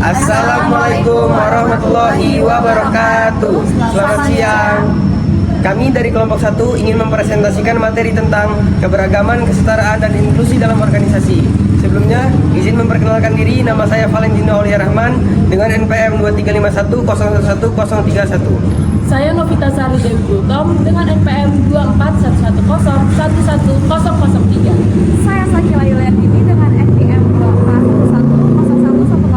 Assalamualaikum warahmatullahi wabarakatuh. Selamat siang. Kami dari kelompok 1 ingin mempresentasikan materi tentang keberagaman, kesetaraan, dan inklusi dalam organisasi. Sebelumnya, izin memperkenalkan diri. Nama saya Valentino Aulia Rahman dengan NPM 23510111031. Saya Novita Sari Dewi Gultom dengan NPM 24111101003. Saya Sakila Yuliantini dengan NPM 241111006.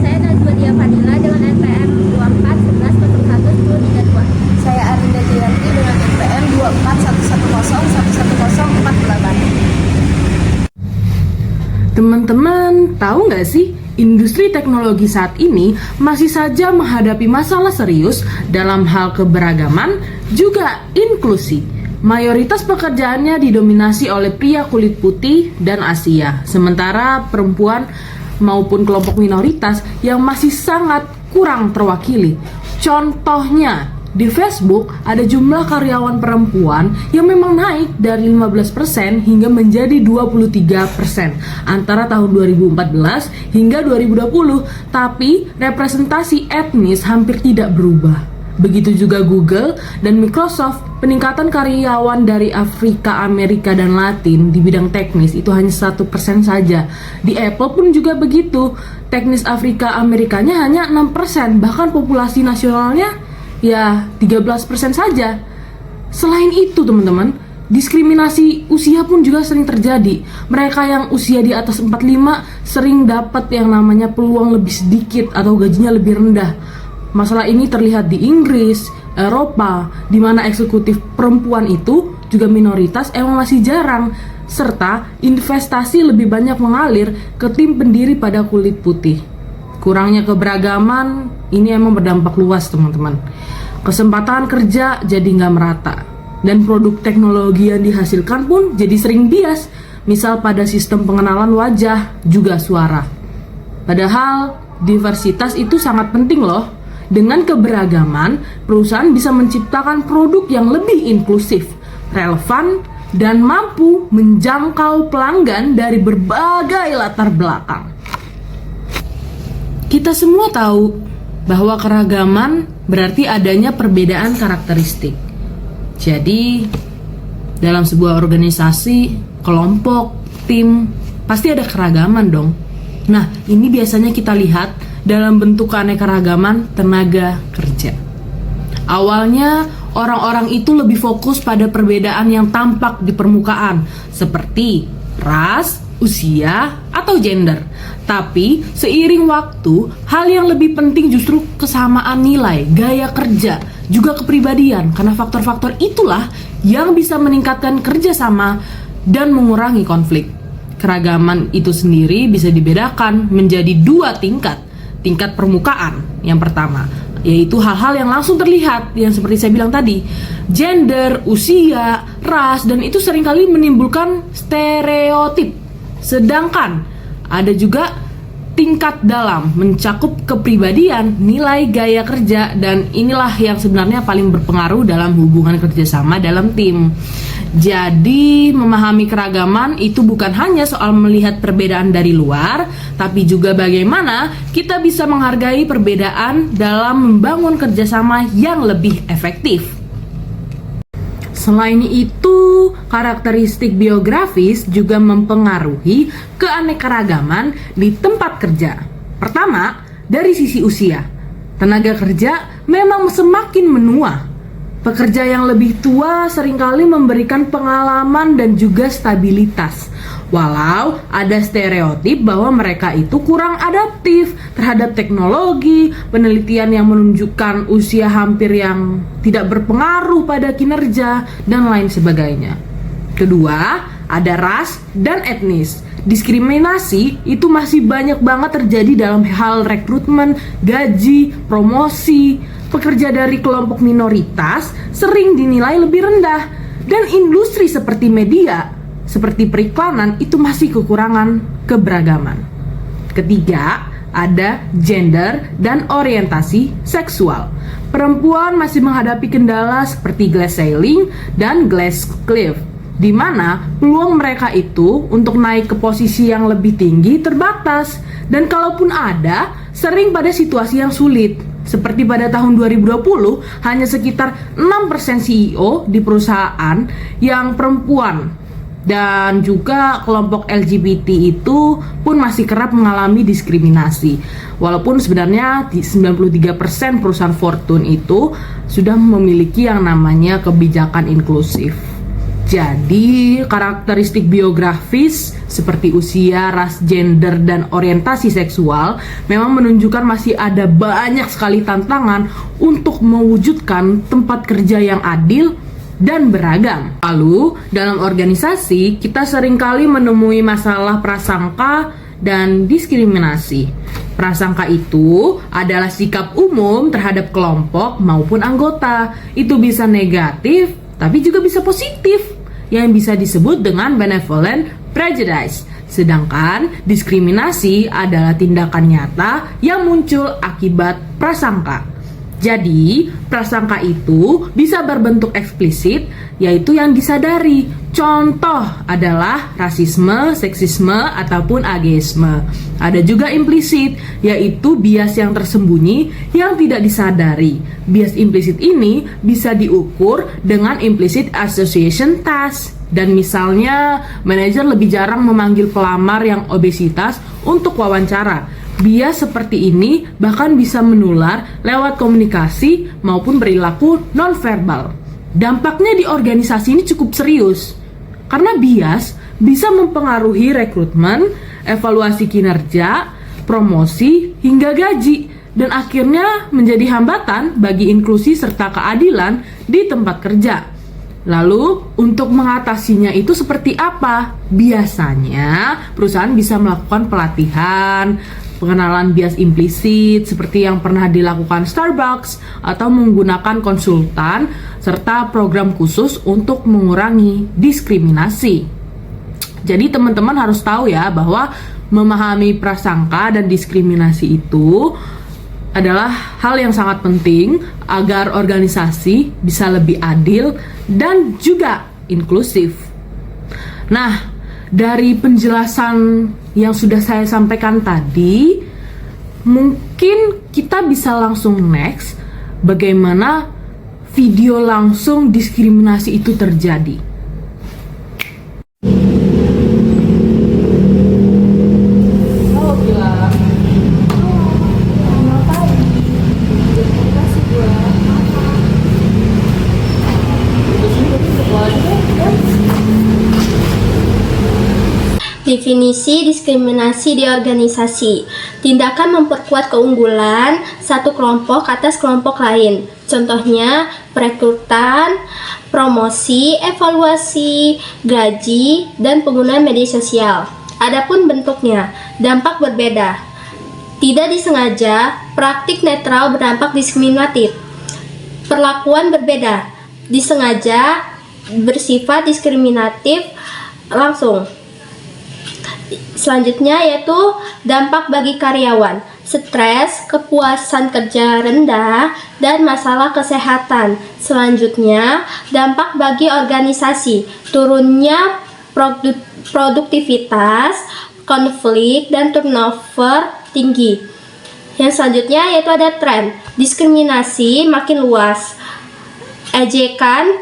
Saya Najwa Dia Fadila dengan NPM 2411011032. Saya Arinda Jayanti dengan NPM 241111048. Teman-teman, tahu nggak sih, industri teknologi saat ini masih saja menghadapi masalah serius dalam hal keberagaman, juga inklusi. Mayoritas pekerjaannya didominasi oleh pria kulit putih dan Asia, sementara perempuan maupun kelompok minoritas yang masih sangat kurang terwakili. Contohnya, di Facebook ada jumlah karyawan perempuan yang memang naik dari 15% hingga menjadi 23% antara tahun 2014 hingga 2020, tapi representasi etnis hampir tidak berubah. Begitu juga Google dan Microsoft, peningkatan karyawan dari Afrika, Amerika, dan Latin di bidang teknis itu hanya 1% saja. Di Apple pun juga begitu, teknis Afrika, Amerikanya hanya 6%, bahkan populasi nasionalnya ya 13% saja. Selain itu teman-teman, diskriminasi usia pun juga sering terjadi. Mereka yang usia di atas 45 sering dapat yang namanya peluang lebih sedikit atau gajinya lebih rendah. Masalah ini terlihat di Inggris, Eropa, di mana eksekutif perempuan itu juga minoritas emang masih jarang, serta investasi lebih banyak mengalir ke tim pendiri pada kulit putih. Kurangnya keberagaman ini emang berdampak luas teman-teman. Kesempatan kerja jadi nggak merata, dan produk teknologi yang dihasilkan pun jadi sering bias, misal pada sistem pengenalan wajah juga suara. Padahal diversitas itu sangat penting loh. Dengan keberagaman, perusahaan bisa menciptakan produk yang lebih inklusif, relevan, dan mampu menjangkau pelanggan dari berbagai latar belakang. Kita semua tahu bahwa keragaman berarti adanya perbedaan karakteristik. Jadi, dalam sebuah organisasi, kelompok, tim, pasti ada keragaman dong. Nah, ini biasanya kita lihat dalam bentuk keanekaragaman tenaga kerja. Awalnya, orang-orang itu lebih fokus pada perbedaan yang tampak di permukaan, seperti ras, usia, atau gender. Tapi seiring waktu, hal yang lebih penting justru kesamaan nilai, gaya kerja, juga kepribadian, karena faktor-faktor itulah yang bisa meningkatkan kerjasama dan mengurangi konflik. Keragaman itu sendiri bisa dibedakan menjadi 2 tingkat. Tingkat permukaan yang pertama, yaitu hal-hal yang langsung terlihat, yang seperti saya bilang tadi, gender, usia, ras, dan itu seringkali menimbulkan stereotip. Sedangkan ada juga tingkat dalam, mencakup kepribadian, nilai, gaya kerja, dan inilah yang sebenarnya paling berpengaruh dalam hubungan kerjasama dalam tim. Jadi memahami keragaman itu bukan hanya soal melihat perbedaan dari luar, tapi juga bagaimana kita bisa menghargai perbedaan dalam membangun kerjasama yang lebih efektif. Selain itu, karakteristik biografis juga mempengaruhi keanekaragaman di tempat kerja. Pertama, dari sisi usia. Tenaga kerja memang semakin menua. Pekerja yang lebih tua seringkali memberikan pengalaman dan juga stabilitas. Walau ada stereotip bahwa mereka itu kurang adaptif terhadap teknologi, penelitian yang menunjukkan usia hampir yang tidak berpengaruh pada kinerja, dan lain sebagainya. Kedua, ada ras dan etnis. Diskriminasi itu masih banyak banget terjadi dalam hal rekrutmen, gaji, promosi. Pekerja dari kelompok minoritas sering dinilai lebih rendah, dan industri seperti media, seperti periklanan itu masih kekurangan keberagaman. Ketiga, ada gender dan orientasi seksual. Perempuan masih menghadapi kendala seperti glass ceiling dan glass cliff. di mana peluang mereka itu untuk naik ke posisi yang lebih tinggi terbatas, dan kalaupun ada, sering pada situasi yang sulit. Seperti pada tahun 2020, hanya sekitar 6% CEO di perusahaan yang perempuan. Dan juga kelompok LGBT itu pun masih kerap mengalami diskriminasi. Walaupun sebenarnya 93% perusahaan Fortune itu sudah memiliki yang namanya kebijakan inklusif. Jadi, karakteristik biografis seperti usia, ras, gender, dan orientasi seksual memang menunjukkan masih ada banyak sekali tantangan untuk mewujudkan tempat kerja yang adil dan beragam. Lalu, dalam organisasi, kita seringkali menemui masalah prasangka dan diskriminasi. Prasangka itu adalah sikap umum terhadap kelompok maupun anggota. Itu bisa negatif, tapi juga bisa positif, yang bisa disebut dengan benevolent prejudice. Sedangkan diskriminasi adalah tindakan nyata yang muncul akibat prasangka. Jadi, prasangka itu bisa berbentuk eksplisit, yaitu yang disadari. Contoh adalah rasisme, seksisme, ataupun ageisme. Ada juga implisit, yaitu bias yang tersembunyi yang tidak disadari. Bias implisit ini bisa diukur dengan implicit association task. Dan misalnya, manajer lebih jarang memanggil pelamar yang obesitas untuk wawancara. Bias seperti ini bahkan bisa menular lewat komunikasi maupun perilaku nonverbal. Dampaknya di organisasi ini cukup serius, karena bias bisa mempengaruhi rekrutmen, evaluasi kinerja, promosi, hingga gaji, dan akhirnya menjadi hambatan bagi inklusi serta keadilan di tempat kerja. Lalu, untuk mengatasinya itu seperti apa? Biasanya, perusahaan bisa melakukan pelatihan, pengenalan bias implisit seperti yang pernah dilakukan Starbucks, atau menggunakan konsultan, serta program khusus untuk mengurangi diskriminasi. Jadi teman-teman harus tahu ya bahwa memahami prasangka dan diskriminasi itu adalah hal yang sangat penting agar organisasi bisa lebih adil dan juga inklusif. Nah, dari penjelasan yang sudah saya sampaikan tadi, mungkin kita bisa langsung next bagaimana video langsung diskriminasi itu terjadi. Oh, gila. Definisi diskriminasi di organisasi. Tindakan memperkuat keunggulan satu kelompok atas kelompok lain. Contohnya, perekrutan, promosi, evaluasi, gaji, dan penggunaan media sosial. Adapun bentuknya, dampak berbeda. Tidak disengaja, praktik netral berdampak diskriminatif. Perlakuan berbeda. Disengaja, bersifat diskriminatif langsung. Selanjutnya yaitu dampak bagi karyawan, stres, kepuasan kerja rendah, dan masalah kesehatan. Selanjutnya, dampak bagi organisasi, turunnya produktivitas, konflik, dan turnover tinggi. Yang selanjutnya yaitu ada tren, diskriminasi makin luas, ejekan,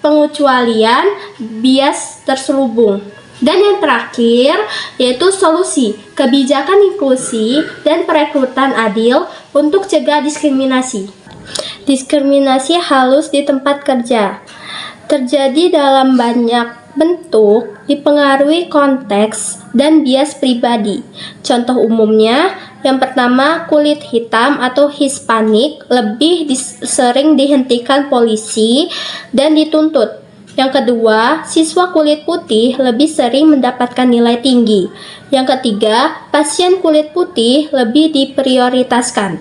pengecualian, bias terselubung. Dan yang terakhir yaitu solusi, kebijakan inklusi dan perekrutan adil untuk cegah diskriminasi. Diskriminasi halus di tempat kerja terjadi dalam banyak bentuk, dipengaruhi konteks dan bias pribadi. Contoh umumnya, yang pertama, kulit hitam atau Hispanik lebih sering dihentikan polisi dan dituntut. Yang kedua, siswa kulit putih lebih sering mendapatkan nilai tinggi. Yang ketiga, pasien kulit putih lebih diprioritaskan.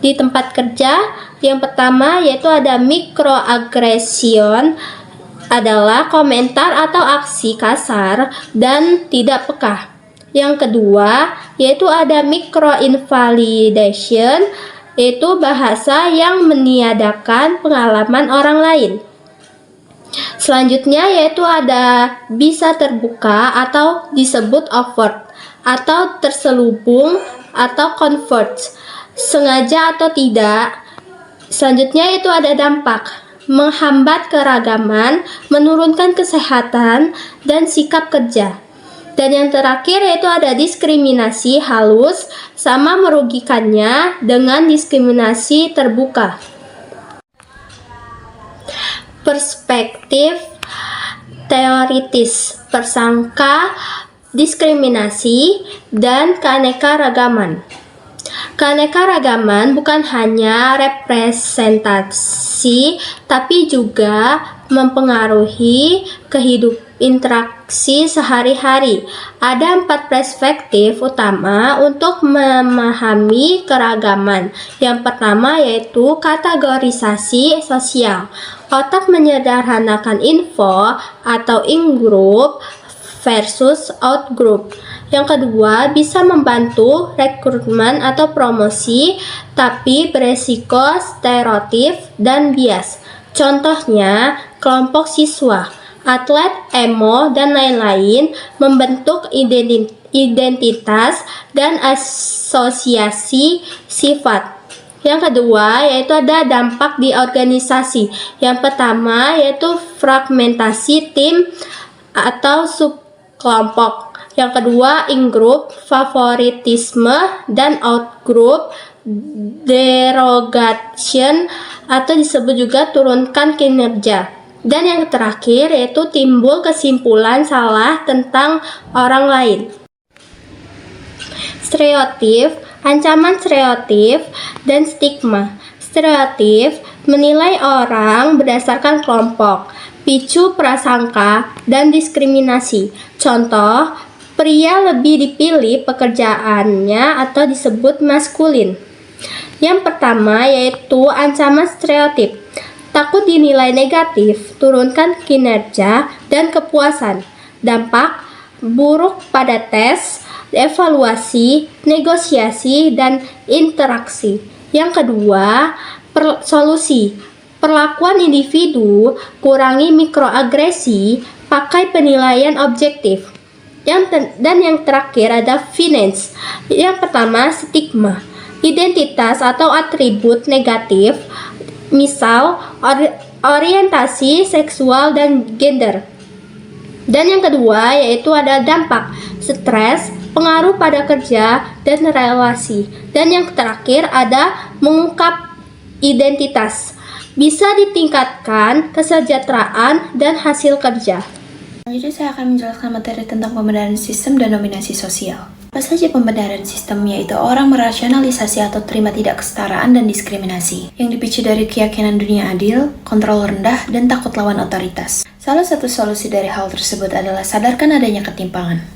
Di tempat kerja, yang pertama yaitu ada microaggression, adalah komentar atau aksi kasar dan tidak peka. Yang kedua, yaitu ada microinvalidation, yaitu bahasa yang meniadakan pengalaman orang lain. Selanjutnya yaitu ada bisa terbuka atau disebut overt, atau terselubung atau covert, sengaja atau tidak. Selanjutnya itu ada dampak, menghambat keragaman, menurunkan kesehatan dan sikap kerja. Dan yang terakhir yaitu ada diskriminasi halus, sama merugikannya dengan diskriminasi terbuka. Perspektif teoritis, persangka, diskriminasi, dan keanekaragaman. Keanekaragaman bukan hanya representasi, tapi juga mempengaruhi interaksi sehari-hari. Ada 4 perspektif utama untuk memahami keragaman. Yang pertama yaitu kategorisasi sosial. Otak menyederhanakan info atau in-group versus out-group. Yang kedua, bisa membantu rekrutmen atau promosi, tapi beresiko stereotip dan bias. Contohnya, kelompok siswa, atlet, emo, dan lain-lain membentuk identitas dan asosiasi sifat. Yang kedua, yaitu ada dampak di organisasi. Yang pertama, yaitu fragmentasi tim atau subkelompok. Yang kedua, in-group, favoritisme, dan out-group, derogation, atau disebut juga turunkan kinerja. Dan yang terakhir, yaitu timbul kesimpulan salah tentang orang lain. Stereotip, ancaman stereotip, dan stigma. Stereotip menilai orang berdasarkan kelompok, picu prasangka, dan diskriminasi. Contoh, pria lebih dipilih pekerjaannya atau disebut maskulin. Yang pertama yaitu ancaman stereotip. Takut dinilai negatif, turunkan kinerja dan kepuasan. Dampak buruk pada tes, evaluasi, negosiasi, dan interaksi. Yang kedua, solusi. Perlakuan individu, kurangi mikroagresi, pakai penilaian objektif. Dan yang terakhir ada finance. Yang pertama, stigma. Identitas atau atribut negatif, misal orientasi seksual dan gender. Dan yang kedua yaitu ada dampak, stres, pengaruh pada kerja dan relasi. Dan yang terakhir ada mengungkap identitas. Bisa ditingkatkan kesejahteraan dan hasil kerja. Selanjutnya saya akan menjelaskan materi tentang pembenaran sistem dan dominasi sosial. Apa saja pembenaran sistem, yaitu orang merasionalisasi atau terima tidak kesetaraan dan diskriminasi, yang dipicu dari keyakinan dunia adil, kontrol rendah, dan takut lawan otoritas. Salah satu solusi dari hal tersebut adalah sadarkan adanya ketimpangan.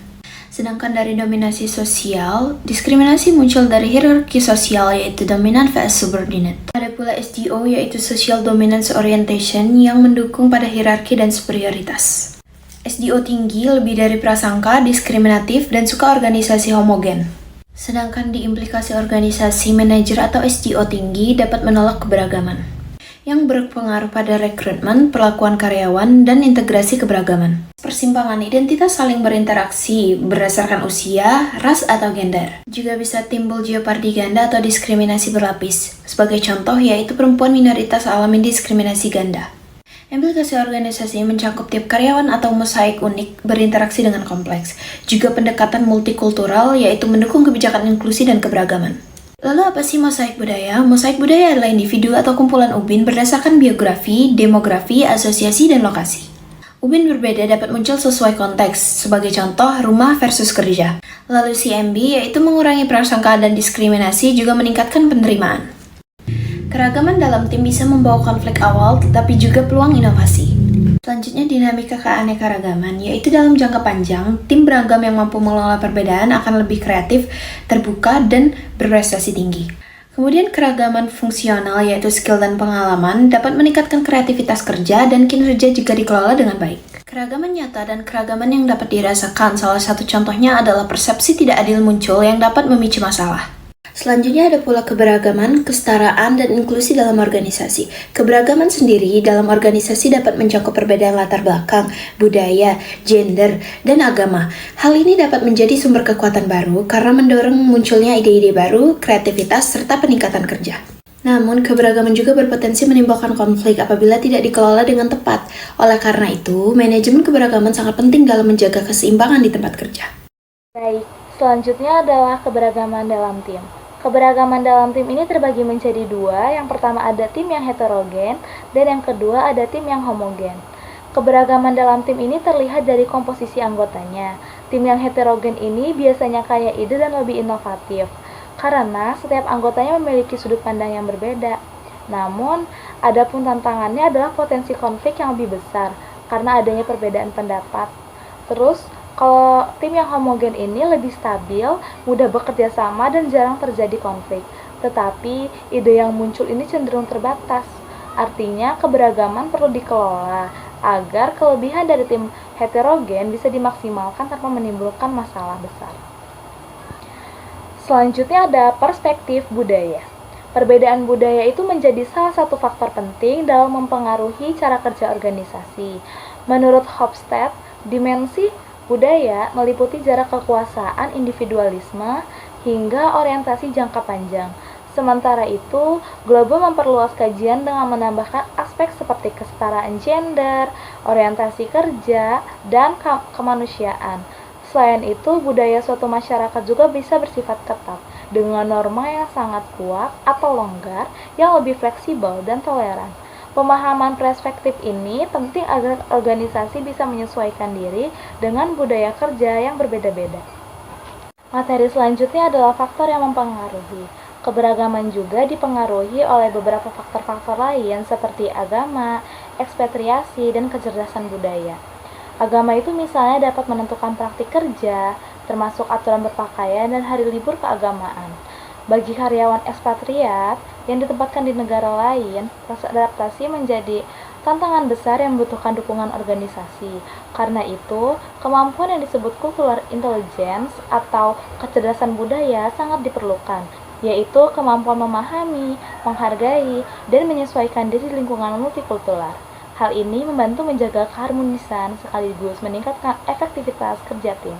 Sedangkan dari dominasi sosial, diskriminasi muncul dari hierarki sosial yaitu dominan vs subordinate. Ada pula SDO yaitu Social Dominance Orientation yang mendukung pada hierarki dan superioritas. SDO tinggi lebih dari prasangka, diskriminatif, dan suka organisasi homogen. Sedangkan di implikasi organisasi manajer atau SDO tinggi dapat menolak keberagaman, yang berpengaruh pada rekrutmen, perlakuan karyawan, dan integrasi keberagaman. Persimpangan identitas saling berinteraksi berdasarkan usia, ras, atau gender. Juga bisa timbul jeopardi ganda atau diskriminasi berlapis. Sebagai contoh yaitu perempuan minoritas alami diskriminasi ganda. Implikasi organisasi mencakup tiap karyawan atau mosaik unik berinteraksi dengan kompleks. Juga pendekatan multikultural yaitu mendukung kebijakan inklusi dan keberagaman. Lalu apa sih mosaik budaya? Mosaik budaya adalah individu atau kumpulan ubin berdasarkan biografi, demografi, asosiasi, dan lokasi. Ubin berbeda dapat muncul sesuai konteks, sebagai contoh rumah versus kerja. Lalu CMB yaitu mengurangi prasangka dan diskriminasi juga meningkatkan penerimaan. Keragaman dalam tim bisa membawa konflik awal tetapi juga peluang inovasi. Selanjutnya dinamika keanekaragaman, yaitu dalam jangka panjang, tim beragam yang mampu mengelola perbedaan akan lebih kreatif, terbuka, dan berprestasi tinggi. Kemudian keragaman fungsional yaitu skill dan pengalaman dapat meningkatkan kreativitas kerja dan kinerja jika dikelola dengan baik. Keragaman nyata dan keragaman yang dapat dirasakan, salah satu contohnya adalah persepsi tidak adil muncul yang dapat memicu masalah. Selanjutnya ada pula keberagaman, kesetaraan, dan inklusi dalam organisasi. Keberagaman sendiri dalam organisasi dapat mencakup perbedaan latar belakang, budaya, gender, dan agama. Hal ini dapat menjadi sumber kekuatan baru karena mendorong munculnya ide-ide baru, kreativitas, serta peningkatan kerja. Namun, keberagaman juga berpotensi menimbulkan konflik apabila tidak dikelola dengan tepat. Oleh karena itu, manajemen keberagaman sangat penting dalam menjaga keseimbangan di tempat kerja. Baik, selanjutnya adalah keberagaman dalam tim. Keberagaman dalam tim ini terbagi menjadi dua. Yang pertama ada tim yang heterogen dan yang kedua ada tim yang homogen. Keberagaman dalam tim ini terlihat dari komposisi anggotanya. Tim yang heterogen ini biasanya kaya ide dan lebih inovatif karena setiap anggotanya memiliki sudut pandang yang berbeda. Namun, adapun tantangannya adalah potensi konflik yang lebih besar karena adanya perbedaan pendapat. Terus, kalau tim yang homogen ini lebih stabil, mudah bekerja sama dan jarang terjadi konflik. Tetapi, ide yang muncul ini cenderung terbatas. Artinya, keberagaman perlu dikelola agar kelebihan dari tim heterogen bisa dimaksimalkan tanpa menimbulkan masalah besar. Selanjutnya ada perspektif budaya. Perbedaan budaya itu menjadi salah satu faktor penting dalam mempengaruhi cara kerja organisasi. Menurut Hofstede, dimensi budaya meliputi jarak kekuasaan, individualisme, hingga orientasi jangka panjang. Sementara itu, Globe memperluas kajian dengan menambahkan aspek seperti kesetaraan gender, orientasi kerja, dan kemanusiaan. Selain itu, budaya suatu masyarakat juga bisa bersifat ketat, dengan norma yang sangat kuat atau longgar, yang lebih fleksibel dan toleran. Pemahaman perspektif ini penting agar organisasi bisa menyesuaikan diri dengan budaya kerja yang berbeda-beda. Materi selanjutnya adalah faktor yang mempengaruhi. Keberagaman juga dipengaruhi oleh beberapa faktor-faktor lain seperti agama, ekspatriasi, dan kecerdasan budaya. Agama itu misalnya dapat menentukan praktik kerja, termasuk aturan berpakaian dan hari libur keagamaan. Bagi karyawan ekspatriat yang ditempatkan di negara lain, proses adaptasi menjadi tantangan besar yang membutuhkan dukungan organisasi. Karena itu, kemampuan yang disebut cultural intelligence atau kecerdasan budaya sangat diperlukan, yaitu kemampuan memahami, menghargai, dan menyesuaikan diri di lingkungan multikultural. Hal ini membantu menjaga keharmonisan sekaligus meningkatkan efektivitas kerja tim.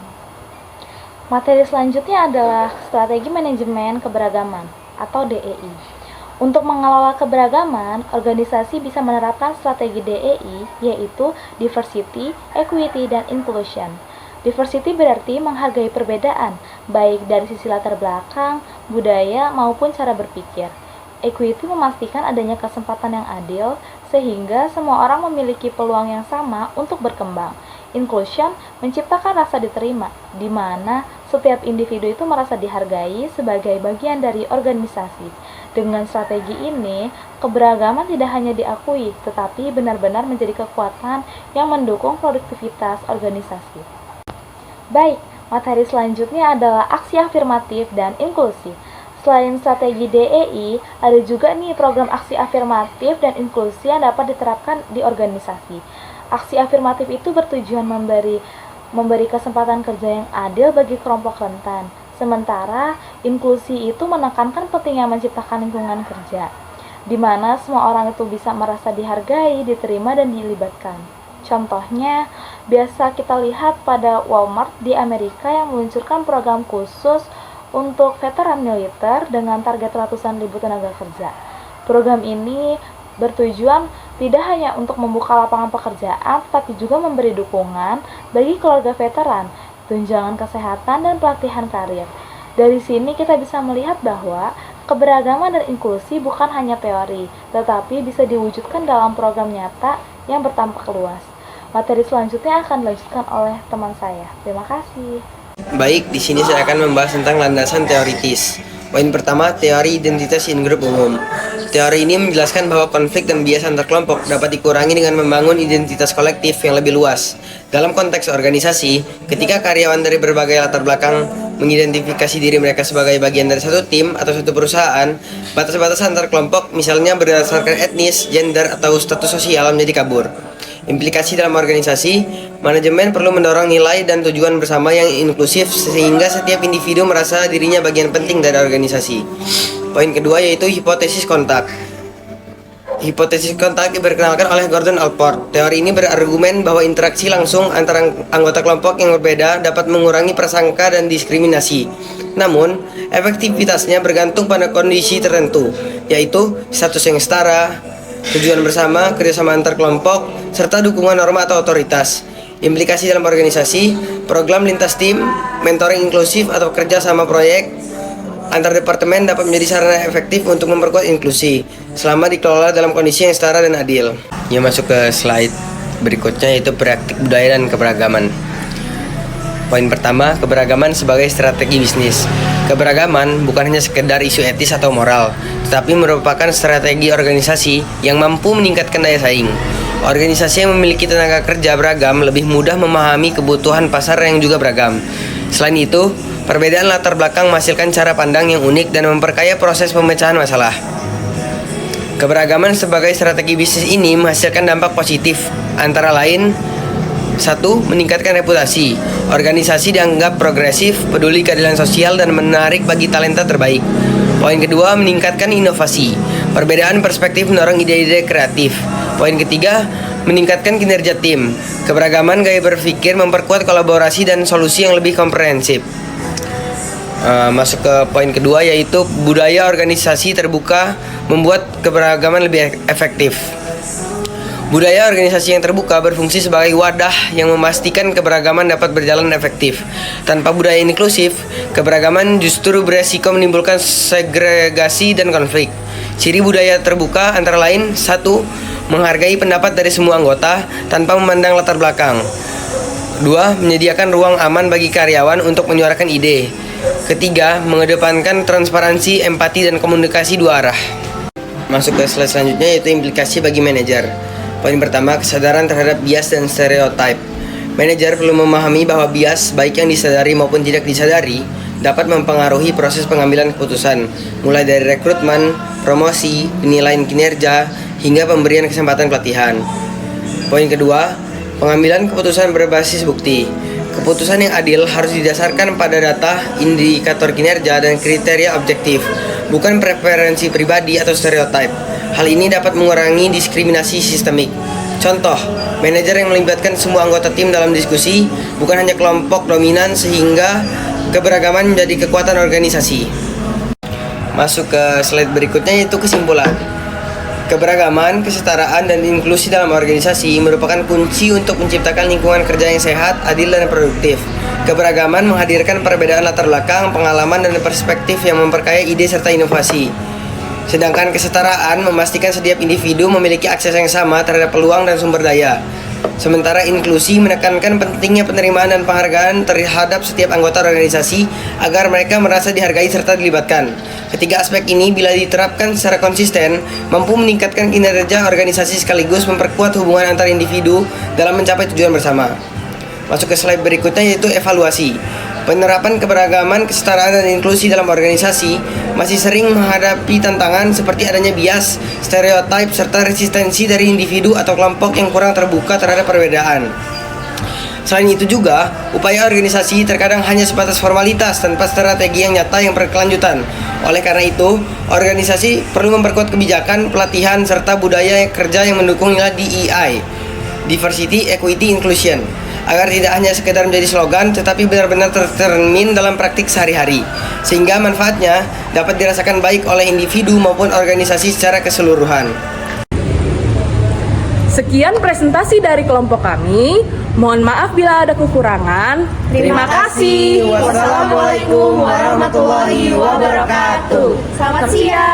Materi selanjutnya adalah strategi manajemen keberagaman atau DEI. Untuk mengelola keberagaman, organisasi bisa menerapkan strategi DEI, yaitu Diversity, Equity, dan Inclusion. Diversity berarti menghargai perbedaan, baik dari sisi latar belakang, budaya, maupun cara berpikir. Equity memastikan adanya kesempatan yang adil, sehingga semua orang memiliki peluang yang sama untuk berkembang. Inclusion menciptakan rasa diterima, di mana setiap individu itu merasa dihargai sebagai bagian dari organisasi. Dengan strategi ini, keberagaman tidak hanya diakui, tetapi benar-benar menjadi kekuatan yang mendukung produktivitas organisasi. Baik, materi selanjutnya adalah aksi afirmatif dan inklusi. Selain strategi DEI, ada juga nih program aksi afirmatif dan inklusi yang dapat diterapkan di organisasi. Aksi afirmatif itu bertujuan memberi kesempatan kerja yang adil bagi kelompok rentan. Sementara inklusi itu menekankan pentingnya menciptakan lingkungan kerja, di mana semua orang itu bisa merasa dihargai, diterima, dan dilibatkan. Contohnya, biasa kita lihat pada Walmart di Amerika yang meluncurkan program khusus untuk veteran militer dengan target ratusan ribu tenaga kerja. Program ini bertujuan tidak hanya untuk membuka lapangan pekerjaan, tetapi juga memberi dukungan bagi keluarga veteran, tunjangan kesehatan, dan pelatihan karir. Dari sini kita bisa melihat bahwa keberagaman dan inklusi bukan hanya teori, tetapi bisa diwujudkan dalam program nyata yang berdampak luas. Materi selanjutnya akan dilanjutkan oleh teman saya. Terima kasih. Baik, di sini saya akan membahas tentang landasan teoritis. Poin pertama, teori identitas in group umum. Teori ini menjelaskan bahwa konflik dan bias antar kelompok dapat dikurangi dengan membangun identitas kolektif yang lebih luas. Dalam konteks organisasi, ketika karyawan dari berbagai latar belakang mengidentifikasi diri mereka sebagai bagian dari satu tim atau satu perusahaan, batas-batas antar kelompok misalnya berdasarkan etnis, gender, atau status sosial menjadi kabur. Implikasi dalam organisasi, manajemen perlu mendorong nilai dan tujuan bersama yang inklusif sehingga setiap individu merasa dirinya bagian penting dari organisasi. Poin kedua yaitu hipotesis kontak. Hipotesis kontak diperkenalkan oleh Gordon Allport. Teori ini berargumen bahwa interaksi langsung antara anggota kelompok yang berbeda dapat mengurangi prasangka dan diskriminasi. Namun, efektivitasnya bergantung pada kondisi tertentu, yaitu status yang setara, tujuan bersama, kerjasama antar kelompok, serta dukungan norma atau otoritas. Implikasi dalam organisasi, program lintas tim, mentoring inklusif atau kerja sama proyek antar departemen dapat menjadi sarana efektif untuk memperkuat inklusi selama dikelola dalam kondisi yang setara dan adil. Ya, masuk ke slide berikutnya yaitu praktik budaya dan keberagaman. Poin pertama, keberagaman sebagai strategi bisnis. Keberagaman bukan hanya sekedar isu etis atau moral, tetapi merupakan strategi organisasi yang mampu meningkatkan daya saing. Organisasi yang memiliki tenaga kerja beragam lebih mudah memahami kebutuhan pasar yang juga beragam. Selain itu, perbedaan latar belakang menghasilkan cara pandang yang unik dan memperkaya proses pemecahan masalah. Keberagaman sebagai strategi bisnis ini menghasilkan dampak positif, antara lain: 1. Meningkatkan reputasi. Organisasi dianggap progresif, peduli keadilan sosial, dan menarik bagi talenta terbaik. Poin kedua, meningkatkan inovasi. Perbedaan perspektif mendorong ide-ide kreatif. Poin ketiga, meningkatkan kinerja tim. Keberagaman gaya berpikir memperkuat kolaborasi dan solusi yang lebih komprehensif. Masuk ke poin kedua yaitu budaya organisasi terbuka membuat keberagaman lebih efektif. Budaya organisasi yang terbuka berfungsi sebagai wadah yang memastikan keberagaman dapat berjalan efektif. Tanpa budaya inklusif, keberagaman justru beresiko menimbulkan segregasi dan konflik. Ciri budaya terbuka antara lain: 1. Menghargai pendapat dari semua anggota tanpa memandang latar belakang. 2. Menyediakan ruang aman bagi karyawan untuk menyuarakan ide. Ketiga, mengedepankan transparansi, empati, dan komunikasi dua arah. Masuk ke slide selanjutnya yaitu implikasi bagi manajer. Poin pertama, kesadaran terhadap bias dan stereotip. Manajer perlu memahami bahwa bias, baik yang disadari maupun tidak disadari, dapat mempengaruhi proses pengambilan keputusan, mulai dari rekrutmen, promosi, penilaian kinerja, hingga pemberian kesempatan pelatihan. Poin kedua, pengambilan keputusan berbasis bukti. Keputusan yang adil harus didasarkan pada data, indikator kinerja, dan kriteria objektif, bukan preferensi pribadi atau stereotip. Hal ini dapat mengurangi diskriminasi sistemik. Contoh, manajer yang melibatkan semua anggota tim dalam diskusi, bukan hanya kelompok dominan, sehingga keberagaman menjadi kekuatan organisasi. Masuk ke slide berikutnya yaitu kesimpulan. Keberagaman, kesetaraan, dan inklusi dalam organisasi merupakan kunci untuk menciptakan lingkungan kerja yang sehat, adil, dan produktif. Keberagaman menghadirkan perbedaan latar belakang, pengalaman, dan perspektif yang memperkaya ide serta inovasi. Sedangkan kesetaraan memastikan setiap individu memiliki akses yang sama terhadap peluang dan sumber daya. Sementara inklusi menekankan pentingnya penerimaan dan penghargaan terhadap setiap anggota organisasi agar mereka merasa dihargai serta dilibatkan. Ketiga aspek ini bila diterapkan secara konsisten mampu meningkatkan kinerja organisasi sekaligus memperkuat hubungan antar individu dalam mencapai tujuan bersama. Masuk ke slide berikutnya yaitu evaluasi. Penerapan keberagaman, kesetaraan, dan inklusi dalam organisasi masih sering menghadapi tantangan seperti adanya bias, stereotip, serta resistensi dari individu atau kelompok yang kurang terbuka terhadap perbedaan. Selain itu juga, upaya organisasi terkadang hanya sebatas formalitas tanpa strategi yang nyata yang berkelanjutan. Oleh karena itu, organisasi perlu memperkuat kebijakan, pelatihan, serta budaya kerja yang mendukung nilai DEI, Diversity, Equity, Inclusion, agar tidak hanya sekedar menjadi slogan tetapi benar-benar tercermin dalam praktik sehari-hari, sehingga manfaatnya dapat dirasakan baik oleh individu maupun organisasi secara keseluruhan. Sekian presentasi dari kelompok kami. Mohon maaf bila ada kekurangan. Terima kasih. Wassalamualaikum warahmatullahi wabarakatuh. Selamat siang.